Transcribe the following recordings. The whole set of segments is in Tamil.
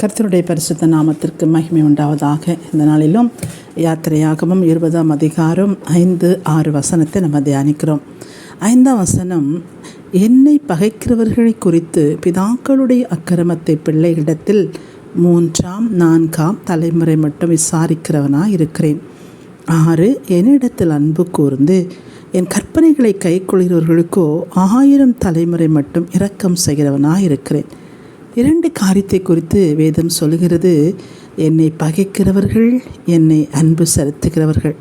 கர்த்தருடைய பரிசுத்த நாமத்திற்கு மகிமை உண்டாவதாக. இந்த நாளிலும் யாத்திரையாகமம் 20ஆம் அதிகாரம் 5-6 வசனத்தை நம்ம தியானிக்கிறோம். 5ஆம் வசனம், என்னை பகைக்கிறவர்களை குறித்து பிதாக்களுடைய அக்கிரமத்தை பிள்ளைகளிடத்தில் 3ஆம் 4ஆம் தலைமுறை மட்டும் விசாரிக்கிறவனாக இருக்கிறேன். 6, என்னிடத்தில் அன்பு கூர்ந்து என் கற்பனைகளை கைக்கொள்கிறவர்களுக்கோ 1000 தலைமுறை மட்டும் இரக்கம் செய்கிறவனாக இருக்கிறேன். 2 காரியத்தை குறித்து வேதம் சொல்கிறது. என்னை பகைக்கிறவர்கள், என்னை அன்பு செலுத்துகிறவர்கள்.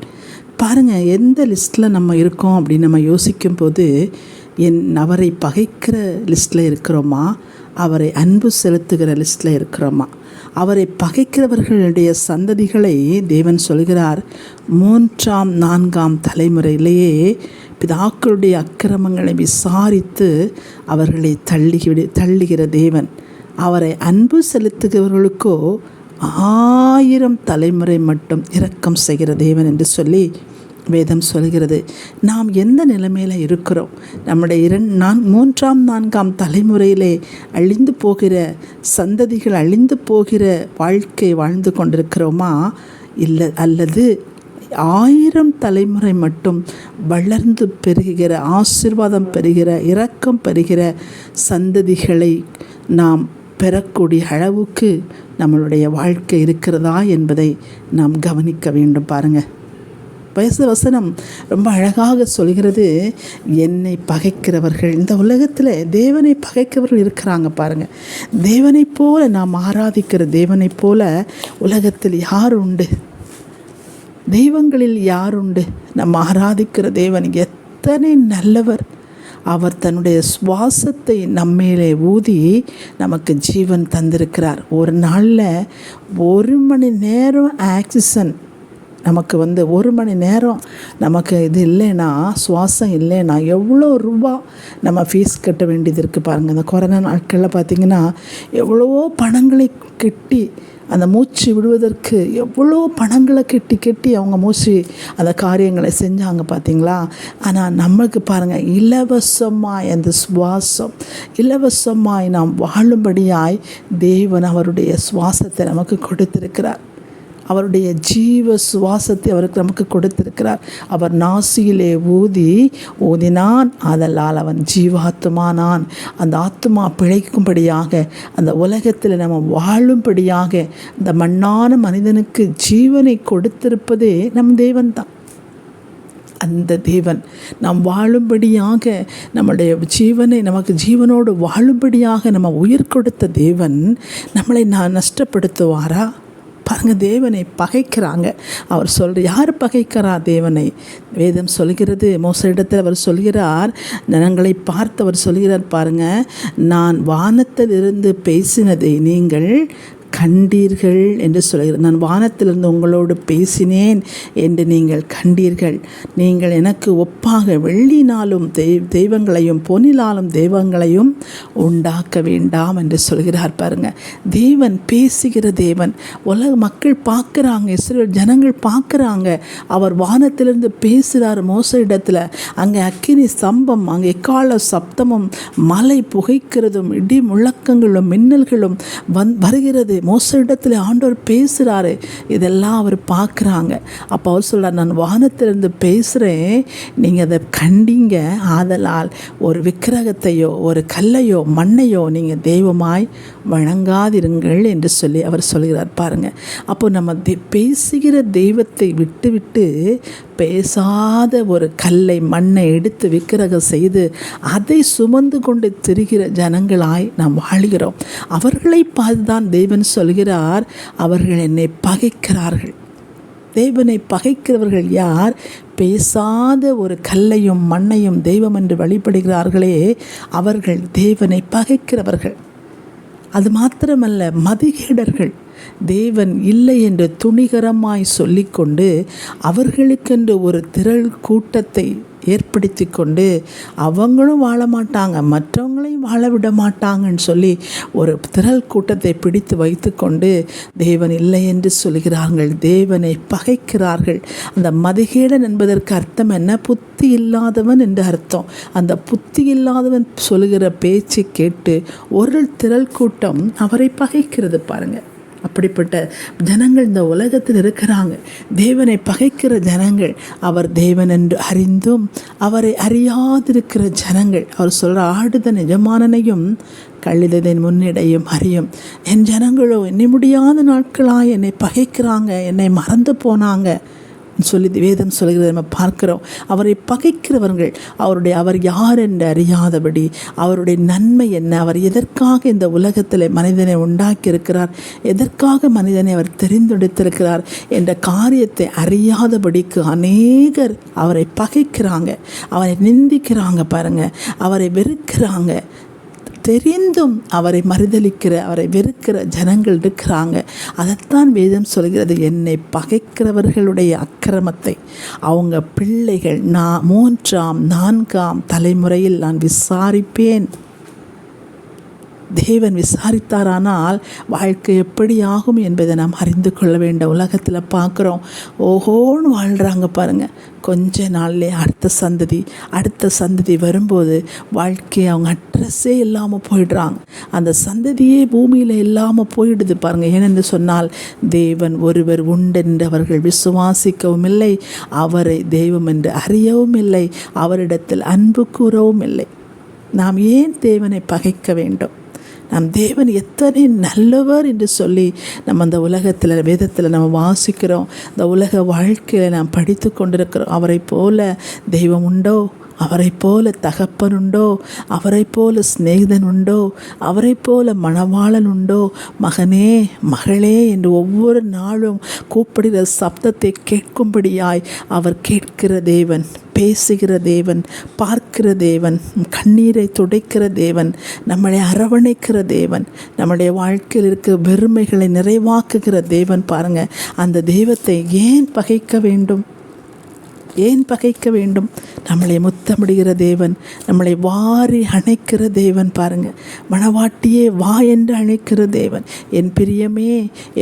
பாருங்கள், எந்த லிஸ்ட்டில் நம்ம இருக்கோம் அப்படின்னு நம்ம யோசிக்கும் போது, அவரை பகைக்கிற லிஸ்ட்டில் இருக்கிறோமா, அவரை அன்பு செலுத்துகிற லிஸ்ட்டில் இருக்கிறோமா? அவரை பகைக்கிறவர்களுடைய சந்ததிகளை தேவன் சொல்கிறார், 3ஆம் 4ஆம் தலைமுறையிலேயே பிதாக்களுடைய அக்கிரமங்களை விசாரித்து அவர்களை தள்ளுகிற தேவன். அவரை அன்பு செலுத்துகிறவர்களுக்கோ 1000 தலைமுறை மட்டும் இரக்கம் செய்கிற தேவன் என்று சொல்லி வேதம் சொல்கிறது. நாம் எந்த நிலைமையில் இருக்கிறோம்? நம்முடைய 3ஆம் 4ஆம் தலைமுறையிலே அழிந்து போகிற சந்ததிகள், அழிந்து போகிற வாழ்க்கை வாழ்ந்து கொண்டிருக்கிறோமா? இல்லை, அல்லது 1000 தலைமுறை மட்டும் வளர்ந்து பெருகிற, ஆசீர்வாதம் பெறுகிற, இரக்கம் பெறுகிற சந்ததிகளை நாம் பெறக்கூடிய அளவுக்கு நம்மளுடைய வாழ்க்கை இருக்கிறதா என்பதை நாம் கவனிக்க வேண்டும். பாருங்கள், வசனம் ரொம்ப அழகாக சொல்கிறது. என்னை பகைக்கிறவர்கள், இந்த உலகத்தில் தேவனை பகைக்கிறவர்கள் இருக்கிறாங்க. பாருங்கள், தேவனை போல நாம் ஆராதிக்கிற தேவனை போல உலகத்தில் யார் உண்டு? தெய்வங்களில் யார் உண்டு? நம்ம ஆராதிக்கிற தேவன் எத்தனை நல்லவர்! அவர் தன்னுடைய சுவாசத்தை நம்மேலே ஊதி நமக்கு ஜீவன் தந்திருக்கிறார். ஒரு நாளில் 1 மணி நேரம் ஆக்சிஜன் நமக்கு 1 மணி நேரம் நமக்கு இது இல்லைன்னா, சுவாசம் இல்லைன்னா எவ்வளோ ரூபா நம்ம ஃபீஸ் கட்ட வேண்டியது இருக்குது. பாருங்கள், இந்த கொரோனா நாட்களில் பார்த்திங்கன்னா எவ்வளவோ பணங்களை கட்டி, அந்த மூச்சு விடுவதற்கு எவ்வளோ பணங்களை கட்டி அவங்க மூச்சு அந்த காரியங்களை செஞ்சாங்க, பார்த்திங்களா? ஆனால் நம்மளுக்கு பாருங்கள், இலவசமாய் அந்த சுவாசம், இலவசமாய் நாம் வாழும்படியாய் தேவன் அவருடைய சுவாசத்தை நமக்கு கொடுத்திருக்கிறார். அவருடைய ஜீவ சுவாசத்தை அவருக்கு நமக்கு கொடுத்திருக்கிறார். அவர் நாசியிலே ஊதினான், ஆதலால் அவன் ஜீவாத்மானான். அந்த ஆத்மா பிழைக்கும்படியாக, அந்த உலகத்தில் நம்ம வாழும்படியாக, இந்த மண்ணான மனிதனுக்கு ஜீவனை கொடுத்திருப்பதே நம் தேவன் தான். அந்த தேவன் நாம் வாழும்படியாக, நம்முடைய ஜீவனை நமக்கு ஜீவனோடு வாழும்படியாக நம்ம உயிர் கொடுத்த தேவன் நம்மளை நஷ்டப்படுத்துவாரா? பாருங்கள், தேவனை பகைக்கிறாங்க. அவர் யார் பகைக்கிறா தேவனை? வேதம் சொல்கிறது, மோசேயிடத்தில் அவர் சொல்கிறார், ஜனங்களை பார்த்து அவர் சொல்கிறார், பாருங்கள், நான் வானத்தில் இருந்து பேசினதை நீங்கள் கண்டீர்கள் என்று சொல்கிறார். நான் வானத்திலிருந்து உங்களோடு பேசினேன் என்று நீங்கள் கண்டீர்கள். நீங்கள் எனக்கு ஒப்பாக வெள்ளினாலும் தெய்வங்களையும் பொன்னினாலும் தெய்வங்களையும் உண்டாக்க வேண்டாம் என்று சொல்கிறார். பாருங்கள், தேவன் பேசுகிற தேவன். உலக மக்கள் பார்க்குறாங்க, இஸ்ரவேல் ஜனங்கள் பார்க்குறாங்க. அவர் வானத்திலிருந்து பேசுகிறார் மோசேயிடத்தில். அங்கே அக்கினி ஸ்தம்பம், அங்கே எக்கால சப்தமும், மலை புகைக்கிறதும், இடி முழக்கங்களும் மின்னல்களும் வருகிறது. மோசேயிடத்தில் ஆண்டவர் பேசுகிறாரு. இதெல்லாம் அவர் பார்க்குறாங்க. அப்போ அவர் சொல்கிறார், நான் வானத்திலிருந்து பேசுகிறேன், நீங்கள் அதை கண்டீங்க, ஆதலால் ஒரு விக்கிரகத்தையோ ஒரு கல்லையோ மண்ணையோ நீங்கள் தெய்வமாய் வணங்காதிருங்கள் என்று சொல்லி அவர் சொல்கிறார். பாருங்கள், அப்போ நம்ம பேசுகிற தெய்வத்தை விட்டு பேசாத ஒரு கல்லை மண்ணை எடுத்து விக்கிரகம் செய்து அதை சுமந்து கொண்டு திரிகிற ஜனங்களாய் நாம் வாழ்கிறோம். அவர்களை பார்த்துதான் தேவன் சொல்கிறார், அவர்கள் என்னை பகைக்கிறார்கள். தேவனை பகைக்கிறவர்கள் யார்? பேசாத ஒரு கல்லையும் மண்ணையும் தெய்வம் என்று வழிபடுகிறார்களே, அவர்கள் தேவனை பகைக்கிறவர்கள். அது மாத்திரமல்ல, மதிகேடர்கள். தேவன் இல்லை என்று துணிகரமாய் சொல்லிக்கொண்டு அவர்களுக்கென்று ஒரு திரள் கூட்டத்தை ஏற்படுத்தி கொண்டு அவங்களும் வாழ மாட்டாங்க, மற்றவங்களையும் வாழ விட மாட்டாங்கன்னு சொல்லி ஒரு திரள் கூட்டத்தை பிடித்து வைத்து கொண்டு தேவன் இல்லை என்று சொல்கிறார்கள். தேவனை பகைக்கிறார்கள். அந்த மதிகேடன் என்பதற்கு அர்த்தம் என்ன? புத்தி இல்லாதவன் என்று அர்த்தம். அந்த புத்தி இல்லாதவன் சொல்லுகிற பேச்சை கேட்டு ஒரு திரள் கூட்டம் அவரை பகைக்கிறது. பாருங்கள், அப்படிப்பட்ட ஜனங்கள் இந்த உலகத்தில் இருக்கிறாங்க. தேவனை பகைக்கிற ஜனங்கள், அவர் தேவன் என்று அறிந்தும் அவரை அறியாதிருக்கிற ஜனங்கள். அவர் சொல்கிற ஆடுதன் எஜமானனையும் கழுதையின் முன்னிடையும் அறியும். என் ஜனங்களோ எண்ணி முடியாத நாட்களாக என்னை பகைக்கிறாங்க, என்னை மறந்து போனாங்க சொல்லி வேதம் சொல்கிறது நம்ம பார்க்கிறோம். அவரை பகைக்கிறவர்கள் அவர் யார் என்று அறியாதபடி, அவருடைய நன்மை என்ன, அவர் எதற்காக இந்த உலகத்தில் மனிதனை உண்டாக்கியிருக்கிறார், எதற்காக மனிதனை அவர் தெரிந்தெடுத்திருக்கிறார் என்ற காரியத்தை அறியாதபடிக்கு அநேகர் அவரை பகைக்கிறாங்க, அவரை நிந்திக்கிறாங்க. பாருங்கள், அவரை வெறுக்கிறாங்க. தெரிந்தும் அவரை மறுதலிக்கிற, அவரை வெறுக்கிற ஜனங்கள் இருக்கிறாங்க. அதைத்தான் வேதம் சொல்கிறது, என்னை பகைக்கிறவர்களுடைய அக்கிரமத்தை அவங்க பிள்ளைகள் 3ஆம் 4ஆம் தலைமுறையில் நான் விசாரிப்பேன். தேவன் விசாரித்தாரானால் வாழ்க்கை எப்படி ஆகும் என்பதை நாம் அறிந்து கொள்ள வேண்டும். உலகத்தில் பார்க்குறோம், ஓஹோன்னு வாழ்கிறாங்க பாருங்கள். கொஞ்ச நாள்லே அடுத்த சந்ததி வரும்போது வாழ்க்கையை அவங்க அட்ரஸே இல்லாமல் போயிடுறாங்க. அந்த சந்ததியே பூமியில் இல்லாமல் போயிடுது பாருங்கள். ஏனென்று சொன்னால் தேவன் ஒருவர் உண்டென்று அவர்கள் விசுவாசிக்கவும் இல்லை, அவரை தெய்வம் என்று அறியவும் இல்லை, அவரிடத்தில் அன்பு கூறவும் இல்லை. நாம் ஏன் தேவனை பகைக்க வேண்டும்? நம் தேவன் எத்தனை நல்லவர் என்று சொல்லி நம்ம அந்த உலகத்தில் வேதத்தில் நம்ம வாசிக்கிறோம். இந்த உலக வாழ்க்கையில் நாம் படித்து கொண்டிருக்கிறோம். அவரை போல தெய்வம் உண்டோ? அவரை போல தகப்பன் உண்டோ? அவரை போல சிநேகிதன் உண்டோ? அவரை போல மணவாளன் உண்டோ? மகனே மகளே என்று ஒவ்வொரு நாளும் கூப்பிடுகிற சப்தத்தை கேட்கும்படியாய் அவர் கேட்கிற தேவன், பேசுகிற தேவன், பார்க்கிற தேவன், கண்ணீரை துடைக்கிற தேவன், நம்மளை அரவணைக்கிற தேவன், நம்முடைய வாழ்க்கையில் இருக்க வெறுமைகளை நிறைவாக்குகிற தேவன். பாருங்கள், அந்த தெய்வத்தை ஏன் பகைக்க வேண்டும்? ஏன் பகைக்க வேண்டும்? நம்மளை முத்தமிடுகிற தேவன், நம்மளை வாரி அணைக்கிற தேவன். பாருங்கள், மணவாட்டியே வா என்று அழைக்கிற தேவன், என் பிரியமே,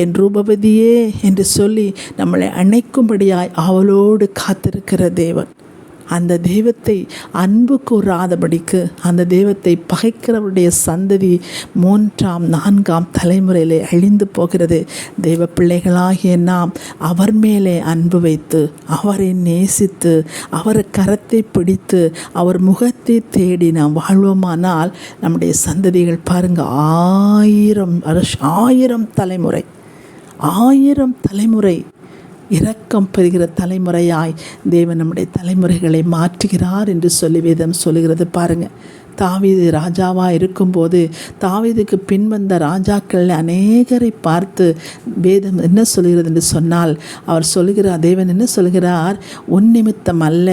என் ரூபவதியே என்று சொல்லி நம்மளை அணைக்கும்படியாய் அவளோடு காத்திருக்கிற தேவன். அந்த தெய்வத்தை அன்பு கூறாதபடிக்கு அந்த தெய்வத்தை பகைக்கிறவருடைய சந்ததி 3ஆம் 4ஆம் தலைமுறையிலே அழிந்து போகிறது. தெய்வ பிள்ளைகளாகிய நாம் அவர் மேலே அன்பு வைத்து, அவரை நேசித்து, அவர் கரத்தை பிடித்து, அவர் முகத்தை தேடி நாம் வாழ்வோமானால் நம்முடைய சந்ததிகள் பாருங்கள், 1000 தலைமுறை இரக்கம் பெறுகிற தலைமுறையாய் தேவன் நம்முடைய தலைமுறைகளை மாற்றுகிறார் என்று சொல்லி வேதம் சொல்லுகிறது. பாருங்கள், தாவீது ராஜாவாக இருக்கும்போது தாவீதுக்கு பின் வந்த ராஜாக்கள் அநேகரை பார்த்து வேதம் என்ன சொல்கிறது என்று சொன்னால், அவர் சொல்லுகிறார், தேவன் என்ன சொல்கிறார், உன் நிமித்தம் அல்ல,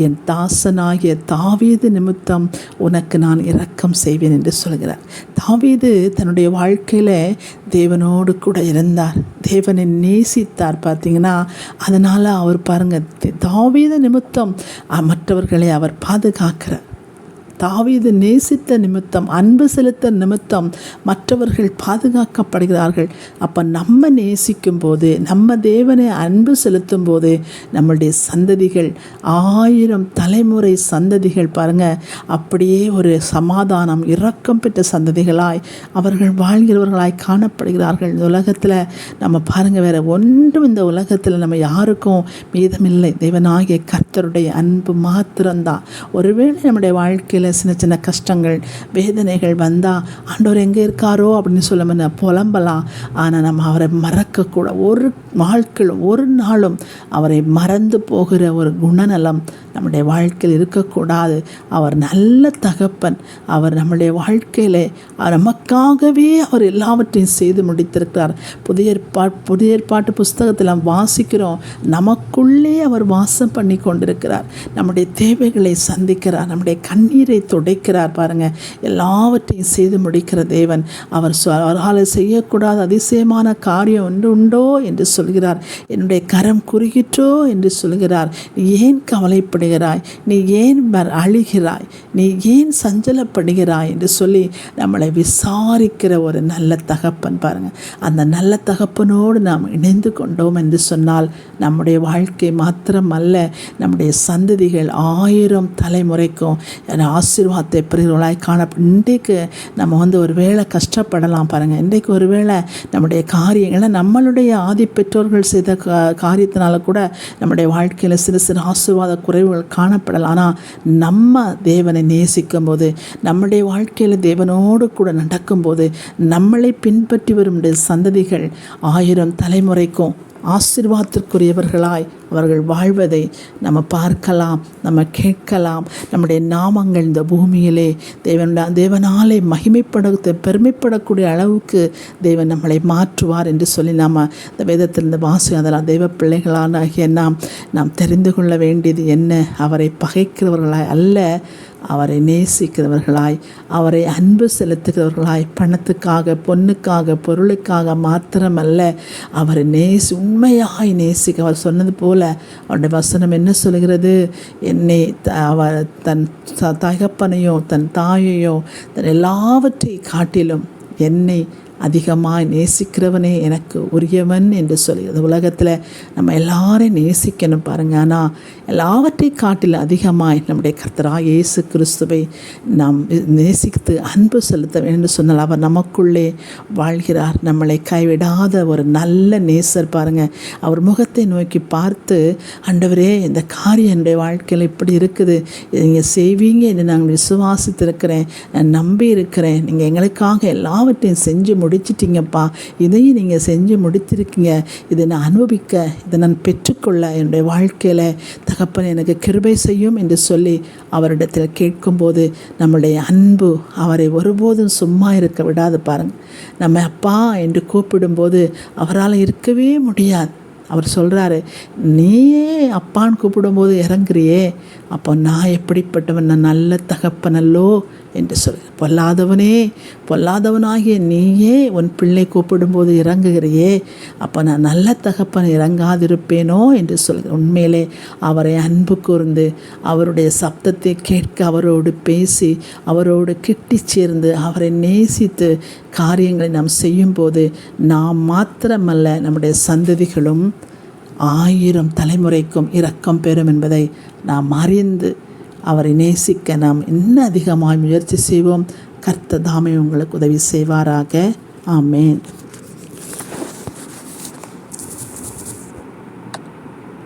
என் தாசனாகிய தாவீது நிமித்தம் உனக்கு நான் இரக்கம் செய்வேன் என்று சொல்கிறார். தாவீது தன்னுடைய வாழ்க்கையில் தேவனோடு கூட இருந்தார், தேவனை நேசித்தார். பார்த்தீங்கன்னா, அதனால் அவர் பாருங்கள், தாவீது நிமித்தம் மற்றவர்களை அவர் பாதுகாக்கிறார். தாவீது நேசித்த நிமித்தம், அன்பு செலுத்த நிமித்தம் மற்றவர்கள் பாதுகாக்கப்படுகிறார்கள். அப்போ நம்ம நேசிக்கும் போது, நம்ம தேவனை அன்பு செலுத்தும் போது நம்மளுடைய சந்ததிகள் 1000 தலைமுறை சந்ததிகள் பாருங்கள், அப்படியே ஒரு சமாதானம், இரக்கம் பெற்ற சந்ததிகளாய் அவர்கள் வாழ்கிறவர்களாய் காணப்படுகிறார்கள். இந்த உலகத்தில் நம்ம பாருங்கள், வேறு ஒன்றும் இந்த உலகத்தில் நம்ம யாருக்கும் மீதமில்லை. தேவனாகிய கர்த்தருடைய அன்பு மாத்திரம்தான். ஒருவேளை நம்முடைய வாழ்க்கையில் சின்ன சின்ன கஷ்டங்கள், வேதனைகள் வந்தால் ஆண்டவர் எங்கே இருக்காரோ அப்படின்னு சொல்ல புலம்பலாம். ஆனால் நம்ம அவரை மறக்கக்கூடாது. ஒரு வாழ்க்கையில் ஒரு நாளும் அவரை மறந்து போகிற ஒரு குணநலம் நம்முடைய வாழ்க்கையில் இருக்கக்கூடாது. அவர் நல்ல தகப்பன். அவர் நம்முடைய வாழ்க்கையில் நமக்காகவே அவர் எல்லாவற்றையும் செய்து முடித்திருக்கிறார். புதிய ஏற்பாட்டு புஸ்தகத்தில் நாம் வாசிக்கிறோம், நமக்குள்ளே அவர் வாசம் பண்ணி கொண்டிருக்கிறார். நம்முடைய தேவைகளை சந்திக்கிறார், நம்முடைய கண்ணீரை துடைக்கிறார். பாருங்கள், எல்லாவற்றையும் செய்து முடிக்கிற தேவன். அவரால் செய்யக்கூடாத அதிசயமான காரியம் ஒன்று உண்டோ என்று சொல்கிறார். என்னுடைய கரம் குறுகிற்றோ என்று சொல்கிறார். நீ ஏன் கவலைப்படுகிறாய்? நீ ஏன் அழுகிறாய்? நீ ஏன் சஞ்சலப்படுகிறாய் என்று சொல்லி நம்மளை விசாரிக்கிற ஒரு நல்ல தகப்பன். பாருங்கள், அந்த நல்ல தகப்பனோடு நாம் இணைந்து கொண்டோம் என்று சொன்னால் நம்முடைய வாழ்க்கை மாத்திரமல்ல, நம்முடைய சந்ததிகள் 1000 தலைமுறைக்கும் ஆசீர்வாதத்தை பெறுகிறவர்களாய் காணப்படும். இன்றைக்கு நம்ம ஒரு வேளை கஷ்டப்படலாம். பாருங்கள், இன்றைக்கு ஒரு வேளை நம்முடைய காரியங்களை நம்மளுடைய ஆதி பெற்றோர்கள் செய்த காரியத்தினால கூட நம்முடைய வாழ்க்கையில் சிறு சிறு ஆசீர்வாத குறைவுகள் காணப்படலாம். ஆனால் நம்ம தேவனை நேசிக்கும் போது, நம்முடைய வாழ்க்கையில் தேவனோடு கூட நடக்கும்போது, நம்மளை பின்பற்றி வரும் சந்ததிகள் 1000 தலைமுறைக்கும் ஆசீர்வாதத்திற்குரியவர்களாய் அவர்கள் வாழ்வதை நம்ம பார்க்கலாம், நம்ம கேட்கலாம். நம்முடைய நாமங்கள் இந்த பூமியிலே தேவனாலே பெருமைப்படக்கூடிய அளவுக்கு தேவன் நம்மளை மாற்றுவார் என்று சொல்லி நாம் இந்த வேதத்திலிருந்து அதெல்லாம் தெய்வ பிள்ளைகளாகிய நாம் தெரிந்து கொள்ள வேண்டியது என்ன? அவரை பகைக்கிறவர்களாய் அல்ல, அவரை நேசிக்கிறவர்களாய், அவரை அன்பு செலுத்துகிறவர்களாய், பணத்துக்காக பொண்ணுக்காக பொருளுக்காக மாத்திரமல்ல, அவரை உண்மையாய் நேசிக்க. அவர் சொன்னது போல அவருடைய வசனம் என்ன சொல்கிறது? என்னை அவர் தன் தகப்பனையோ தன் தாயையோ தன் எல்லாவற்றை காட்டிலும் என்னை அதிகமாக நேசிக்கிறவனே எனக்கு உரியவன் என்று சொல்கிறது. உலகத்தில் நம்ம எல்லாரையும் நேசிக்கணும் பாருங்கள். ஆனால் எல்லாவற்றை காட்டில் அதிகமாய் நம்முடைய கர்த்தராகிய இயேசு கிறிஸ்துவை நாம் நேசித்து அன்பு செலுத்த வேண்டும் சொன்னால் அவர் நமக்குள்ளே வாழ்கிறார். நம்மளை கைவிடாத ஒரு நல்ல நேசர். பாருங்கள், அவர் முகத்தை நோக்கி பார்த்து, ஆண்டவரே, இந்த காரியம் என்னுடைய வாழ்க்கையில் இப்படி இருக்குது, நீங்கள் செய்வீங்க என்று நாங்கள் விசுவாசித்திருக்கிறேன், நான் நம்பி இருக்கிறேன், நீங்கள் எங்களுக்காக எல்லாவற்றையும் செஞ்சு முடிச்சிட்டிங்கப்பா, இதையும் நீங்கள் செஞ்சு முடித்திருக்கீங்க, இதை நான் அனுபவிக்க, இதை நான் பெற்றுக்கொள்ள என்னுடைய வாழ்க்கையில் தகப்பன் எனக்கு கிருபை செய்யும் என்று சொல்லி அவரிடத்தில் கேட்கும்போது நம்முடைய அன்பு அவரை ஒருபோதும் சும்மா இருக்க விடாது. பாருங்கள், நம்ம அப்பா என்று கூப்பிடும்போது அவரால் இருக்கவே முடியாது. அவர் சொல்கிறாரு, நீயே அப்பான்னு கூப்பிடும்போது இறங்குறியே, அப்போ நான் எப்படிப்பட்டவன், நான் நல்ல தகப்பனல்லோ என்று சொல்கிறார். பொல்லாதவனாகிய நீயே உன் பிள்ளை கூப்பிடும்போது இறங்குகிறையே, அப்போ நான் நல்ல தகப்பன் இறங்காதிருப்பேனோ என்று சொல்கிறார். உண்மையிலே அவரை அன்பு கூர்ந்து அவருடைய சப்தத்தை கேட்க, அவரோடு பேசி, அவரோடு கிட்டி சேர்ந்து, அவரை நேசித்து காரியங்களை நாம் செய்யும்போது நாம் மாத்திரமல்ல, நம்முடைய சந்ததிகளும் 1000 தலைமுறைக்கும் இரக்கம் பெறும் என்பதை நாம் அறிந்து அவரை நேசிக்க நாம் இன்னும் அதிகமாக முயற்சி செய்வோம். கர்த்தர் தாமே உங்களுக்கு உதவி செய்வாராக. ஆமேன்.